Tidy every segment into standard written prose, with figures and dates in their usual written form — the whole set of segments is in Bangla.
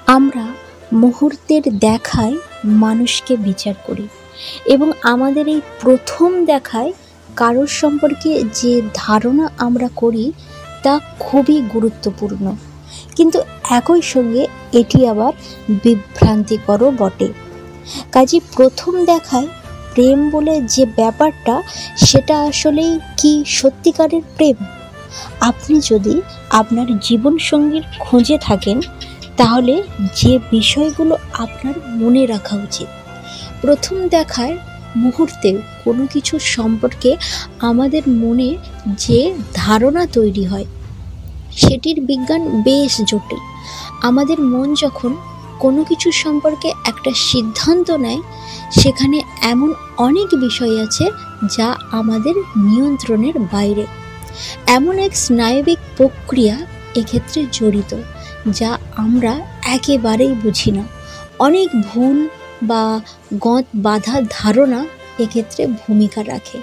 আমরা মুহূর্তের দেখায় মানুষকে বিচার করি এবং আমাদের এই প্রথম দেখায় কারোর সম্পর্কে যে ধারণা আমরা করি তা খুবই গুরুত্বপূর্ণ, কিন্তু একই সঙ্গে এটি আবার বিভ্রান্তিকরও বটে। কাজে প্রথম দেখায় প্রেম বলে যে ব্যাপারটা, সেটা আসলেই কি সত্যিকারের প্রেম? আপনি যদি আপনার জীবনসঙ্গীর খোঁজে থাকেন, তাহলে যে বিষয়গুলো আপনার মনে রাখা উচিত। প্রথম দেখার মুহূর্তে কোনো কিছু সম্পর্কে আমাদের মনে যে ধারণা তৈরি হয়, সেটির বিজ্ঞান বেশ জটিল। আমাদের মন যখন কোনো কিছু সম্পর্কে একটা সিদ্ধান্ত নেয়, সেখানে এমন অনেক বিষয় আছে যা আমাদের নিয়ন্ত্রণের বাইরে। এমন এক স্নায়বিক প্রক্রিয়া এক্ষেত্রে জড়িত, যা আমরা একেবারেই বুঝি না। অনেক ভুল বা বাঁধা ধারণা এক্ষেত্রে ভূমিকা রাখে।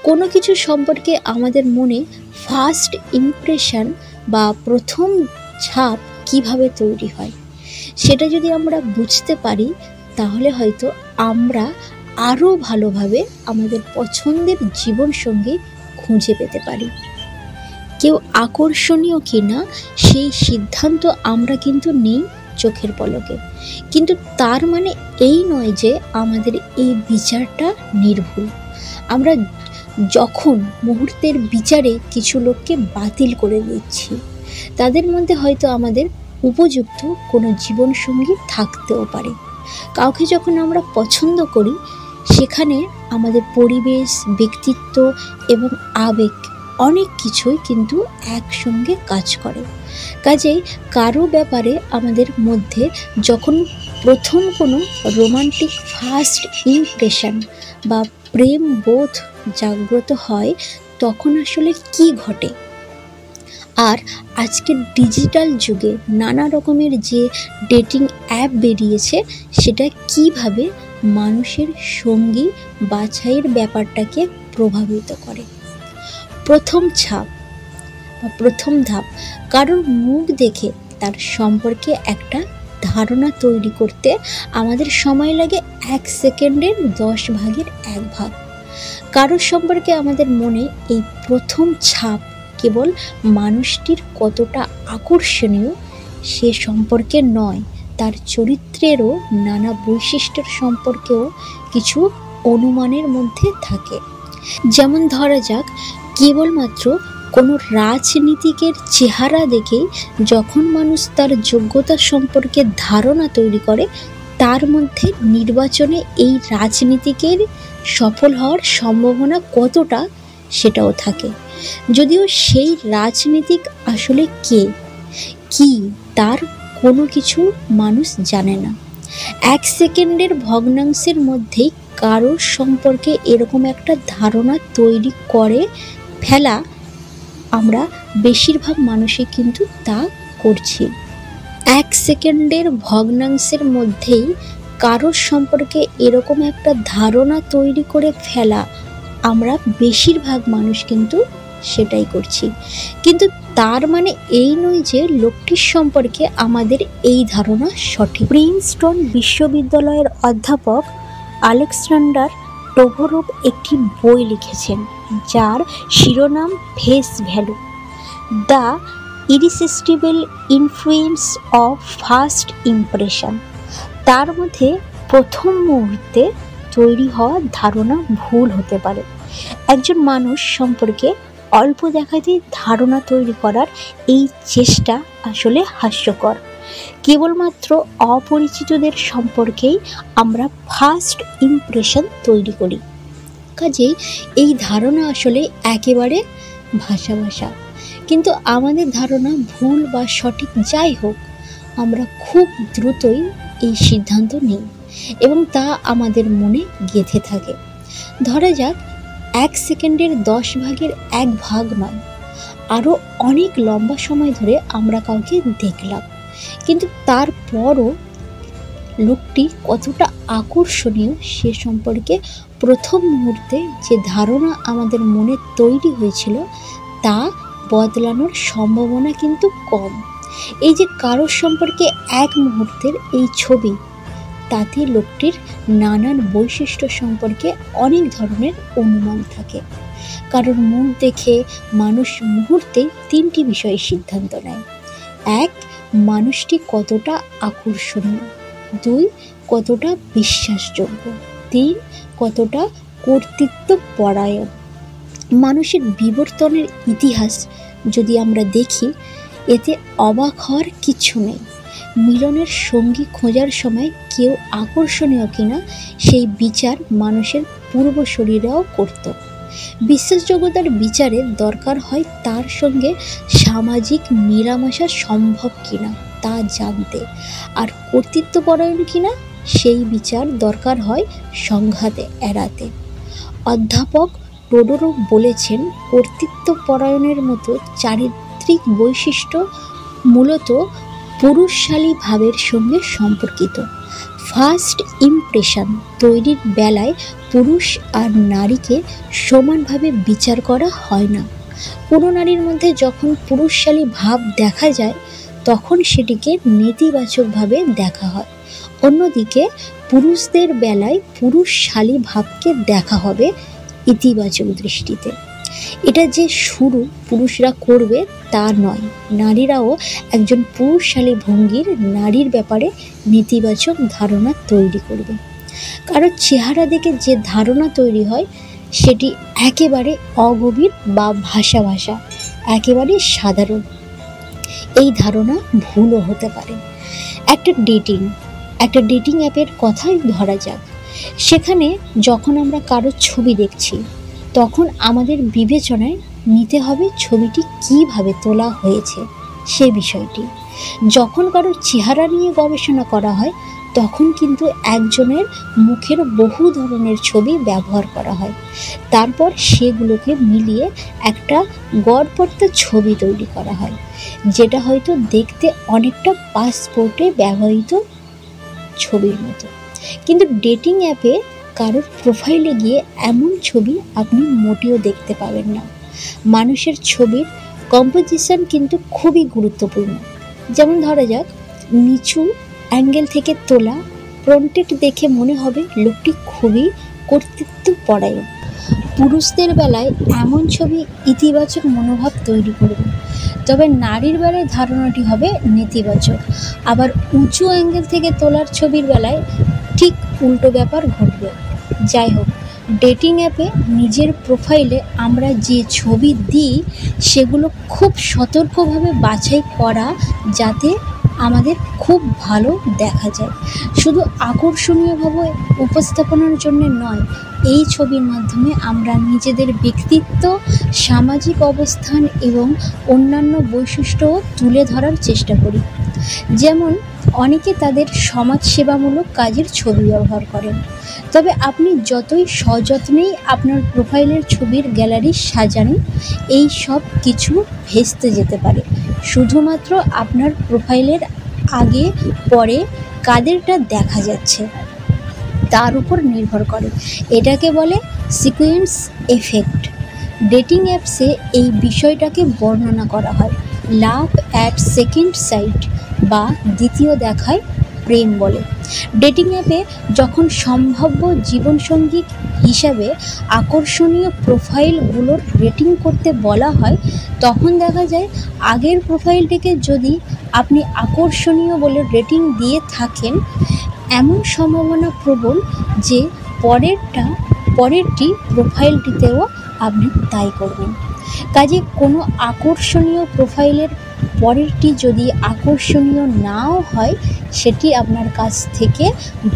কোনো কিছু সম্পর্কে আমাদের মনে ফার্স্ট ইমপ্রেশন বা প্রথম ছাপ কিভাবে তৈরি হয়, সেটা যদি আমরা বুঝতে পারি, তাহলে হয়তো আমরা আরও ভালোভাবে আমাদের পছন্দের জীবনসঙ্গী খুঁজে পেতে পারি। কেউ আকর্ষণীয় কিনা সেই সিদ্ধান্ত আমরা কিন্তু নেই চোখের পলকে, কিন্তু তার মানে এই নয় যে আমাদের এই বিচারটা নির্ভুল। আমরা যখন মুহূর্তের বিচারে কিছু লোককে বাতিল করে দিচ্ছি, তাদের মধ্যে হয়তো আমাদের উপযুক্ত কোনো জীবনসঙ্গী থাকতেও পারে। কাউকে যখন আমরা পছন্দ করি, সেখানে আমাদের পরিবেশ, ব্যক্তিত্ব এবং আবেগ অনেক কিছুই কিন্তু একসঙ্গে কাজ করে। কাজেই কারো ব্যাপারে আমাদের মধ্যে যখন প্রথম কোনো রোমান্টিক ফার্স্ট ইমপ্রেশন বা প্রেম বোধ জাগ্রত হয়, তখন আসলে কি ঘটে? আর আজকের ডিজিটাল যুগে নানা রকমের যে ডেটিং অ্যাপ বেরিয়েছে, সেটা কিভাবে মানুষের সঙ্গী বাছাইয়ের ব্যাপারটাকে প্রভাবিত করে। প্রথম ছাপ বা প্রথম ধাপ, কারোর মুখ দেখে তার সম্পর্কে একটা ধারণা তৈরি করতে আমাদের সময় লাগে 1 সেকেন্ডের 10 ভাগের 1 ভাগ। কারোর সম্পর্কে আমাদের মনে এই প্রথম ছাপ কেবল মানুষটির কতটা আকর্ষণীয় সে সম্পর্কে নয়, তার চরিত্রেরও নানা বৈশিষ্ট্যের সম্পর্কেও কিছু অনুমানের মধ্যে থাকে। যেমন ধরা যাক, কেবলমাত্র কোনো রাজনীতিকের চেহারা দেখেই যখন মানুষ তার যোগ্যতা সম্পর্কে ধারণা তৈরি করে, তার মধ্যে নির্বাচনে এই রাজনীতিকের সফল হওয়ার সম্ভাবনা কতটা সেটাও থাকে, যদিও সেই রাজনীতিক আসলে কে কি তার কোনো কিছু মানুষ জানে না। 1 সেকেন্ডের ভগ্নাংশের মধ্যেই কারোর সম্পর্কে এরকম একটা ধারণা তৈরি করে ফেলা আমরা বেশিরভাগ মানুষই কিন্তু তা করছি। 1 সেকেন্ডের ভগ্নাংশের মধ্যেই কারোর সম্পর্কে এরকম একটা ধারণা তৈরি করে ফেলা আমরা বেশিরভাগ মানুষ কিন্তু সেটাই করছি। কিন্তু তার মানে এই নয় যে লোকটির সম্পর্কে আমাদের এই ধারণা সঠিক। প্রিন্সটন বিশ্ববিদ্যালয়ের অধ্যাপক আলেকজান্ডার টোভরোভ একটি বই লিখেছেন, যার শিরোনাম face value, the irresistible influence of first impression. তার মধ্যে প্রথম মুহূর্তে তৈরি হওয়া ধারণা ভুল হতে পারে। একজন মানুষ সম্পর্কে অল্প দেখাতেই ধারণা তৈরি করার এই চেষ্টা আসলে হাস্যকর। কেবলমাত্র অপরিচিতদের সম্পর্কেই আমরা ফার্স্ট ইমপ্রেশন তৈরি করি। কাজেই এই ধারণা আসলে একেবারে ভাষা। কিন্তু আমাদের ধারণা ভুল বা সঠিক যাই হোক, আমরা খুব দ্রুতই এই সিদ্ধান্ত নিই এবং তা আমাদের মনে গেঁথে থাকে। ধরা যাক, 1 সেকেন্ডের 10 ভাগের 1 ভাগ নয়, আরও অনেক লম্বা সময় ধরে আমরা কাউকে দেখলাম, কিন্তু তারপরও লোকটি কতটা আকর্ষণীয় সে সম্পর্কে প্রথম মুহূর্তে যে ধারণা আমাদের মনে তৈরি হয়েছিল, তা বদলানোর সম্ভাবনা কিন্তু কম। এই যে কারোর সম্পর্কে এক মুহূর্তের এই ছবি, তাতে লোকটির নানান বৈশিষ্ট্য সম্পর্কে অনেক ধরনের অনুমান থাকে। কারণ মুখ দেখে মানুষ মুহূর্তে 3টি বিষয়ে সিদ্ধান্ত নেয়। 1, মানুষটি কতটা আকর্ষণীয়। 2, কতটা বিশ্বাসযোগ্য। 3, কতটা কর্তৃত্বপরায়ণ। মানুষের বিবর্তনের ইতিহাস যদি আমরা দেখি, এতে অবাক হওয়ার কিছু নেই। মিলনের সঙ্গী খোঁজার সময় কেউ আকর্ষণীয় কিনা সেই বিচার মানুষের পূর্বসূরীরাও করত। বিশ্বাসযোগ্যতার বিচারে দরকার হয় তার সঙ্গে সামাজিক মেলামেশা সম্ভব কিনা তা জানতে, আর কর্তৃত্বপরায়ণ কিনা সেই বিচার দরকার হয় সংঘাতে এড়াতে। অধ্যাপক টোডরও বলেছেন, কর্তৃত্বপরায়ণের মতো চারিত্রিক বৈশিষ্ট্য মূলত পুরুষশালী ভাবের সঙ্গে সম্পর্কিত। ফার্স্ট ইমপ্রেশন তৈরির বেলায় পুরুষ আর নারীকে সমানভাবে বিচার করা হয় না। কোনো নারীর মধ্যে যখন পুরুষশালী ভাব দেখা যায়, তখন সেটিকে নেতিবাচকভাবে দেখা হয়। অন্যদিকে পুরুষদের বেলায় পুরুষশালী ভাবকে দেখা হবে ইতিবাচক দৃষ্টিতে। এটা যে শুরু পুরুষরা করবে তা নয়, নারীরাও একজন পুরুষশালী ভঙ্গির নারীর ব্যাপারে নেতিবাচক ধারণা তৈরি করবে। কারণ চেহারা দেখে যে ধারণা তৈরি হয় সেটি একেবারে অগভীর বা ভাষা একেবারে সাধারণ। এই ধারণা ভুলও হতে পারে। একটা ডেটিং অ্যাপের কথাই ধরা যাক। সেখানে যখন আমরা কারোর ছবি দেখছি, তখন আমাদের বিবেচনায় নিতে হবে ছবিটি কিভাবে তোলা হয়েছে সে বিষয়টি। যখন কারোর চেহারা নিয়ে গবেষণা করা হয়, তখন কিন্তু একজনের মুখের বহু ধরনের ছবি ব্যবহার করা হয়। তারপর সেগুলোকে মিলিয়ে একটা গড়পড়তা ছবি তৈরি করা হয়, যেটা হয়তো দেখতে অনেকটা পাসপোর্টে ব্যবহৃত ছবির মতো। কিন্তু ডেটিং অ্যাপে কারোর প্রোফাইলে গিয়ে এমন ছবি আপনি মোটেও দেখতে পাবেন না। মানুষের ছবির কম্পোজিশন কিন্তু খুবই গুরুত্বপূর্ণ। যেমন ধরা যাক, নিচু অ্যাঙ্গেল থেকে তোলা ফ্রন্টেড দেখে মনে হবে লোকটি খুবই কর্তৃত্বপরায়ণ। পুরুষদের বেলায় এমন ছবি ইতিবাচক মনোভাব তৈরি করবে, তবে নারীর বেলায় ধারণাটি হবে নেতিবাচক। আবার উঁচু অ্যাঙ্গেল থেকে তোলার ছবির বেলায় ঠিক উল্টো ব্যাপার ঘটবে। যাই হোক, ডেটিং অ্যাপে নিজের প্রোফাইলে আমরা যে ছবি দিই সেগুলো খুব সতর্কভাবে বাছাই করা, যাতে আমাদের খুব ভালো দেখা যায়। শুধু আকর্ষণীয়ভাবে উপস্থাপনার জন্য নয়, এই ছবির মাধ্যমে আমরা নিজেদের ব্যক্তিত্ব, সামাজিক অবস্থান এবং অন্যান্য বৈশিষ্ট্যও তুলে ধরার চেষ্টা করি। যেমন অনেকে তাদের সমাজসেবামূলক কাজের ছবি ব্যবহার করেন। তবে আপনি যতই সযত্নেই আপনার প্রোফাইলের ছবির গ্যালারি সাজান, এই সব কিছু ভেস্তে যেতে পারে। শুধুমাত্র আপনার প্রোফাইলের আগে পরে কাদেরটা দেখা যাচ্ছে তার উপর নির্ভর করে। এটাকে বলে সিকোয়েন্স এফেক্ট। ডেটিং অ্যাপসে এই বিষয়টাকে বর্ণনা করা হয় লাভ অ্যাট সেকেন্ড সাইট বা দ্বিতীয় দেখায় প্রেম বলে। ডেটিং অ্যাপে যখন সম্ভাব্য জীবনসঙ্গী হিসাবে আকর্ষণীয় প্রোফাইলগুলোর রেটিং করতে বলা হয়, তখন দেখা যায় আগের প্রোফাইলটিকে যদি আপনি আকর্ষণীয় বলে রেটিং দিয়ে থাকেন, এমন সম্ভাবনা প্রবল যে পরেরটি প্রোফাইলটিতেও আপনি তাই করবেন। কাজে কোনো আকর্ষণীয় প্রোফাইলের পরেরটি যদি আকর্ষণীয় নাও হয়, সেটি আপনার কাছ থেকে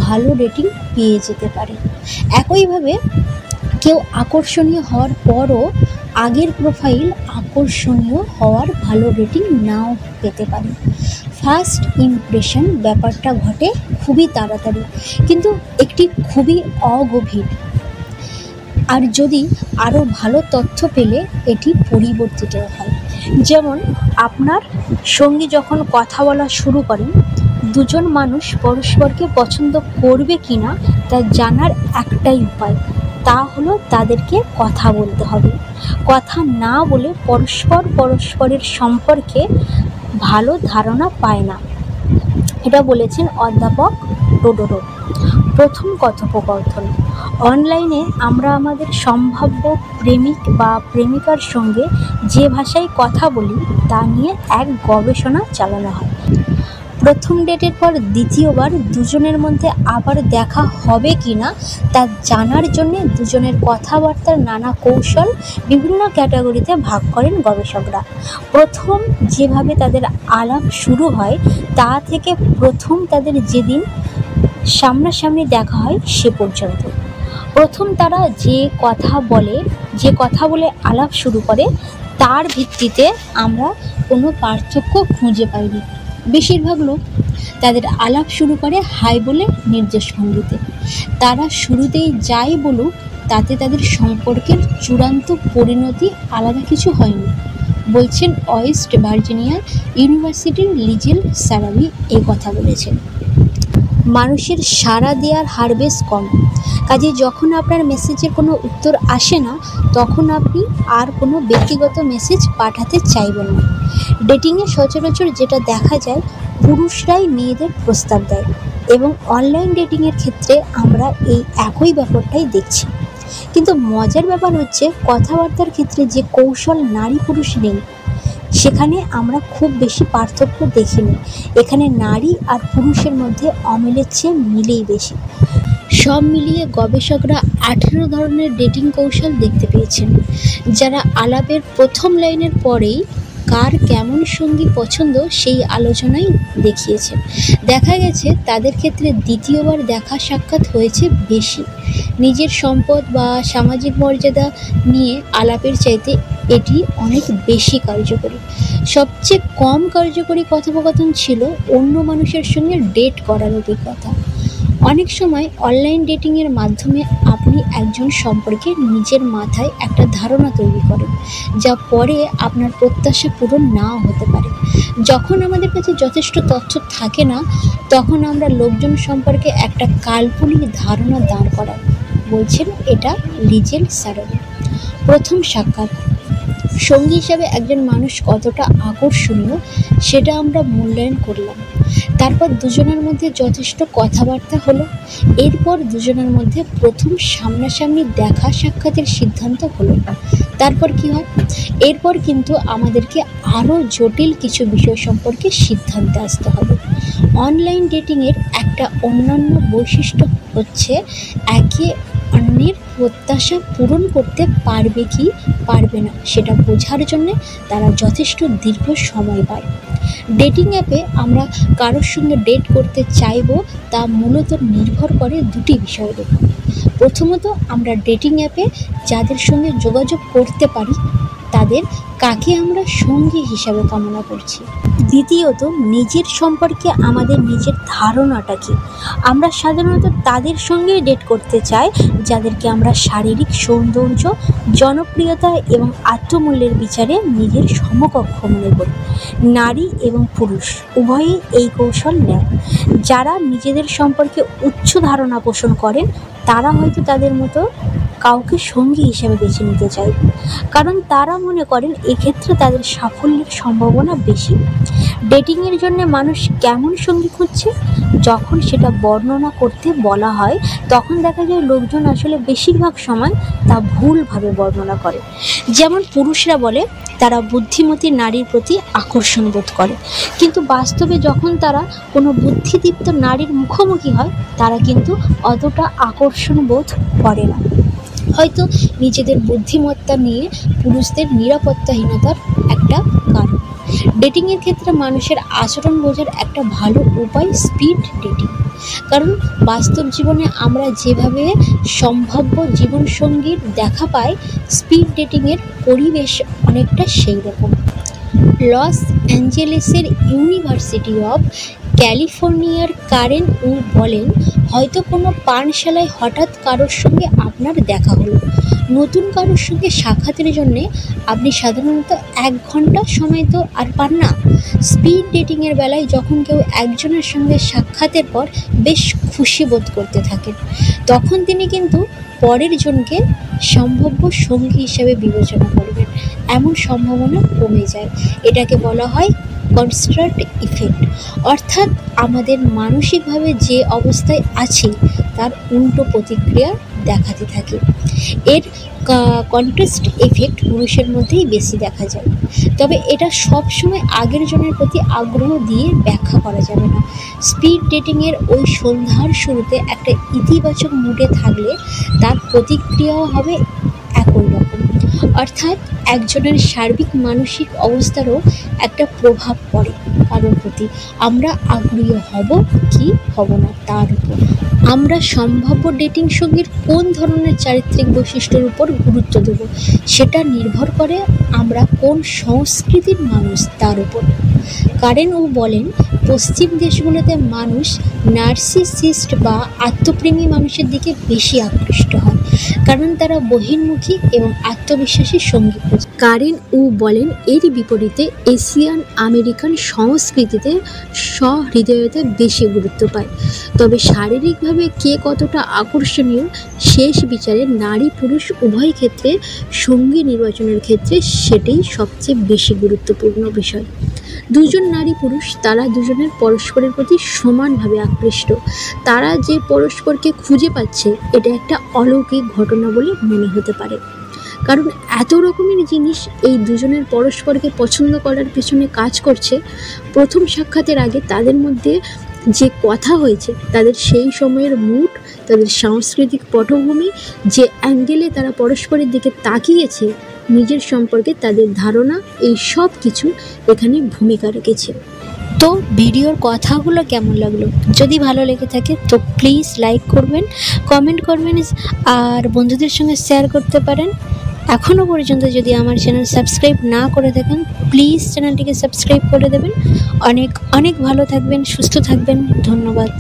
ভালো রেটিং পেয়ে যেতে পারে। একইভাবে কেউ আকর্ষণীয় হওয়ার পরও আগের প্রোফাইল আকর্ষণীয় হওয়ার ভালো রেটিং নাও পেতে পারে। ফার্স্ট ইমপ্রেশন ব্যাপারটা ঘটে খুবই তাড়াতাড়ি, কিন্তু একটি খুবই অগভীর। আর যদি আরও ভালো তথ্য পেলে এটি পরিবর্তিত হয়। যেমন আপনার সঙ্গী যখন কথা বলা শুরু করেন, দুজন মানুষ পরস্পরকে পছন্দ করবে কিনা তা জানার একটাই উপায়, তা হলো তাদেরকে কথা বলতে হবে। কথা না বলে পরস্পরের সম্পর্কে ভালো ধারণা পায় না। এটা বলেছেন অধ্যাপক ডোডোরো। প্রথম কথোপকথন। অনলাইনে আমরা আমাদের সম্ভাব্য প্রেমিক বা প্রেমিকার সঙ্গে যে ভাষায় কথা বলি তা নিয়ে এক গবেষণা চালানো হয়। প্রথম ডেটের পর দ্বিতীয়বার দুজনের মধ্যে আবার দেখা হবে কি না তা জানার জন্যে দুজনের কথাবার্তার নানা কৌশল বিভিন্ন ক্যাটাগরিতে ভাগ করেন গবেষকরা। প্রথম যেভাবে তাদের আলাপ শুরু হয় তা থেকে প্রথম তাদের যেদিন সামনাসামনি দেখা হয় সে পর্যন্ত। প্রথম তারা যে কথা বলে আলাপ শুরু করে তার ভিত্তিতে আমরা কোনো পার্থক্য খুঁজে পাইনি। বেশিরভাগ লোক তাদের আলাপ শুরু করে হাই বলে নির্দেশ ভঙ্গিতে। তারা শুরুতেই যাই বলুক তাতে তাদের সম্পর্কের চূড়ান্ত পরিণতি আলাদা কিছু হয়নি, বলছেন ওয়েস্ট ভার্জিনিয়া ইউনিভার্সিটির লিজেল সারাবি কথা বলেছেন। মানুষের সাড়া দেওয়ার হার বেশ কম, কাজে যখন আপনার মেসেজের কোনো উত্তর আসে না তখন আপনি আর কোনো ব্যক্তিগত মেসেজ পাঠাতে চাইবেন না। ডেটিংয়ে সচরাচর যেটা দেখা যায়, পুরুষরাই মেয়েদের প্রস্তাব দেয় এবং অনলাইন ডেটিংয়ের ক্ষেত্রে আমরা এই একই ব্যাপারটাই দেখছি। কিন্তু মজার ব্যাপার হচ্ছে কথাবার্তার ক্ষেত্রে যে কৌশল নারী পুরুষ নেই সেখানে আমরা খুব বেশি পার্থক্য দেখিনি। এখানে নারী আর পুরুষের মধ্যে অমিলের চেয়ে মিলেই বেশি। সব মিলিয়ে গবেষকরা 18 ধরনের ডেটিং কৌশল দেখতে পেয়েছেন, যারা আলাপের প্রথম লাইনের পরেই কার কেমন সঙ্গী পছন্দ সেই আলোচনাই দেখিয়েছেন। দেখা গেছে তাদের ক্ষেত্রে দ্বিতীয়বার দেখা সাক্ষাৎ হয়েছে বেশি। নিজের সম্পদ বা সামাজিক মর্যাদা নিয়ে আলাপের চাইতে এটি অনেক বেশি কার্যকরী। সবচেয়ে কম কার্যকরী কথোপকথন ছিল অন্য মানুষের সঙ্গে ডেট করার অভিজ্ঞতা। অনেক সময় অনলাইন ডেটিংয়ের মাধ্যমে আপনি একজন সম্পর্কে নিজের মাথায় একটা ধারণা তৈরি করেন, যা পরে আপনার প্রত্যাশা পূরণ নাও হতে পারে। যখন আমাদের কাছে যথেষ্ট তথ্য থাকে না তখন আমরা লোকজন সম্পর্কে একটা কাল্পনিক ধারণা দাঁড় করাই, বলছেন এটা লিজেল সারাবি। প্রথম সাক্ষাৎ। সঙ্গী হিসাবে একজন মানুষ কতটা আকর্ষণীয় সেটা আমরা মূল্যায়ন করলাম। তারপর দুজনের মধ্যে যথেষ্ট কথাবার্তা হলো। এরপর দুজনের মধ্যে প্রথম সামনাসামনি দেখা সাক্ষাতের সিদ্ধান্ত হলো। তারপর কি হয়? এরপর কিন্তু আমাদেরকে আরও জটিল কিছু বিষয় সম্পর্কে সিদ্ধান্তে আসতে হবে। অনলাইন ডেটিংয়ের একটা অন্যান্য বৈশিষ্ট্য হচ্ছে একে অন্যের প্রত্যাশা পূরণ করতে পারবে কি পারবে না সেটা বোঝার জন্যে তারা যথেষ্ট দীর্ঘ সময় পায়। ডেটিং অ্যাপে আমরা কারোর সঙ্গে ডেট করতে চাইব তা মূলত নির্ভর করে দুটি বিষয়ের উপর। প্রথমত, আমরা ডেটিং অ্যাপে যাদের সঙ্গে যোগাযোগ করতে পারি তাদের কাকে আমরা সঙ্গী হিসাবে কামনা করছি। দ্বিতীয়ত, নিজের সম্পর্কে আমাদের নিজের ধারণাটা কী। আমরা সাধারণত তাদের সঙ্গেই ডেট করতে চাই যাদেরকে আমরা শারীরিক সৌন্দর্য, জনপ্রিয়তা এবং আত্মমূল্যের বিচারে নিজের সমকক্ষ মনে করি। নারী এবং পুরুষ উভয়ই এই কৌশল নেয়। যারা নিজেদের সম্পর্কে উচ্চ ধারণা পোষণ করেন তারা হয়তো তাদের মতো কাউকে সঙ্গী হিসেবে বেছে নিতে চাইবে, কারণ তারা মনে করেন এক্ষেত্রে তাদের সাফল্যের সম্ভাবনা বেশি। ডেটিংয়ের জন্য মানুষ কেমন সঙ্গী খুঁজছে, যখন সেটা বর্ণনা করতে বলা হয় তখন দেখা যায় লোকজন আসলে বেশিরভাগ সময় তা ভুলভাবে বর্ণনা করে। যেমন পুরুষরা বলে তারা বুদ্ধিমতী নারীর প্রতি আকর্ষণ বোধ করে, কিন্তু বাস্তবে যখন তারা কোনো বুদ্ধিদীপ্ত নারীর মুখোমুখি হয় তারা কিন্তু অতটা আকর্ষণ বোধ করে না। হয়তো নিজেদের বুদ্ধিমত্তা নিয়ে পুরুষদের নিরাপত্তাহীনতার একটা কারণ। ডেটিংয়ের ক্ষেত্রে মানুষের আচরণ বোঝার একটা ভালো উপায় স্পিড ডেটিং, কারণ বাস্তব জীবনে আমরা যেভাবে সম্ভাব্য জীবনসঙ্গীর দেখা পাই, স্পিড ডেটিংয়ের পরিবেশ অনেকটা সেই রকম। লস অ্যাঞ্জেলেসের ইউনিভার্সিটি অফ ক্যালিফোর্নিয়ার কারেন উ বলেন, হয়তো কোনো পানশালায় হঠাৎ কারোর সঙ্গে আপনার দেখা হলো। নতুন কারোর সঙ্গে সাক্ষাতের জন্যে আপনি সাধারণত 1 ঘন্টা সময় তো আর পান না। স্পিড ডেটিংয়ের বেলায় যখন কেউ একজনের সঙ্গে সাক্ষাতের পর বেশ খুশি বোধ করতে থাকেন, তখন তিনি কিন্তু পরের জনকে সম্ভাব্য সঙ্গী হিসাবে বিবেচনা করবেন। এমন সম্ভাবনা কমে যায়। এটাকে বলা হয় কনস্ট্রাক্ট ইফেক্ট, অর্থাৎ আমাদের মানসিকভাবে যে অবস্থায় আছি তার উল্টো প্রতিক্রিয়া দেখাতে থাকে। এর কন্ট্রাস্ট এফেক্ট পুরুষের মধ্যেই বেশি দেখা যায়, তবে এটা সবসময় আগের জনের প্রতি আগ্রহ দিয়ে ব্যাখ্যা করা যাবে না। স্পিড ডেটিংয়ের ওই সন্ধ্যার শুরুতে একটা ইতিবাচক মুডে থাকলে তার প্রতিক্রিয়াও হবে একই রকম, অর্থাৎ একজনের সার্বিক মানসিক অবস্থারও একটা প্রভাব পড়ে কারোর প্রতি আমরা আগ্রহী হব কি হব না তার উপর। আমরা সম্ভাব্য ডেটিং সঙ্গীর কোন ধরনের চারিত্রিক বৈশিষ্ট্যের উপর গুরুত্ব দেব সেটা নির্ভর করে আমরা কোন সংস্কৃতির মানুষ তার উপর। কারেন উ বলেন, পশ্চিম দেশগুলোতে মানুষ নার্সিসিস্ট বা আত্মপ্রেমী মানুষের দিকে বেশি আকৃষ্ট হয়, কারণ তারা বহির্মুখী এবং আত্মবিশ্বাসী সঙ্গী খোঁজে। কারেন উ বলেন, এর বিপরীতে এশিয়ান আমেরিকান সংস্কৃতিতে সহৃদয়তা বেশি গুরুত্ব পায়, তবে শারীরিকভাবে কে কতটা আকর্ষণীয় শেষ বিচারে নারী পুরুষ উভয় ক্ষেত্রে সঙ্গী নির্বাচনের ক্ষেত্রে সেটাই সবচেয়ে বেশি গুরুত্বপূর্ণ বিষয়। দুজন নারী পুরুষ তারা দুজনের পরস্পরের প্রতি সমানভাবে আকৃষ্ট, তারা যে পরস্পরকে খুঁজে পাচ্ছে এটা একটা অলৌকিক ঘটনা বলে মনে হতে পারে, কারণ এত রকমের জিনিস এই দুজনের পরস্পরকে পছন্দ করার পেছনে কাজ করছে। প্রথম সাক্ষাতের আগে তাদের মধ্যে যে কথা হয়েছে, তাদের সেই সময়ের মুড, তাদের সাংস্কৃতিক পটভূমি, যে অ্যাঙ্গেলে তারা পরস্পরের দিকে তাকিয়েছে, নিজের সম্পর্কে তাদের ধারণা, এই সব কিছু এখানে ভূমিকা রেখেছে। তো ভিডিওর কথাগুলো কেমন লাগলো? যদি ভালো লেগে থাকে তো প্লিজ লাইক করবেন, কমেন্ট করবেন আর বন্ধুদের সঙ্গে শেয়ার করতে পারেন। এখনও পর্যন্ত যদি আমার চ্যানেল সাবস্ক্রাইব না করে থাকেন প্লিজ চ্যানেলটিকে সাবস্ক্রাইব করে দেবেন। অনেক অনেক ভালো থাকবেন, সুস্থ থাকবেন। ধন্যবাদ।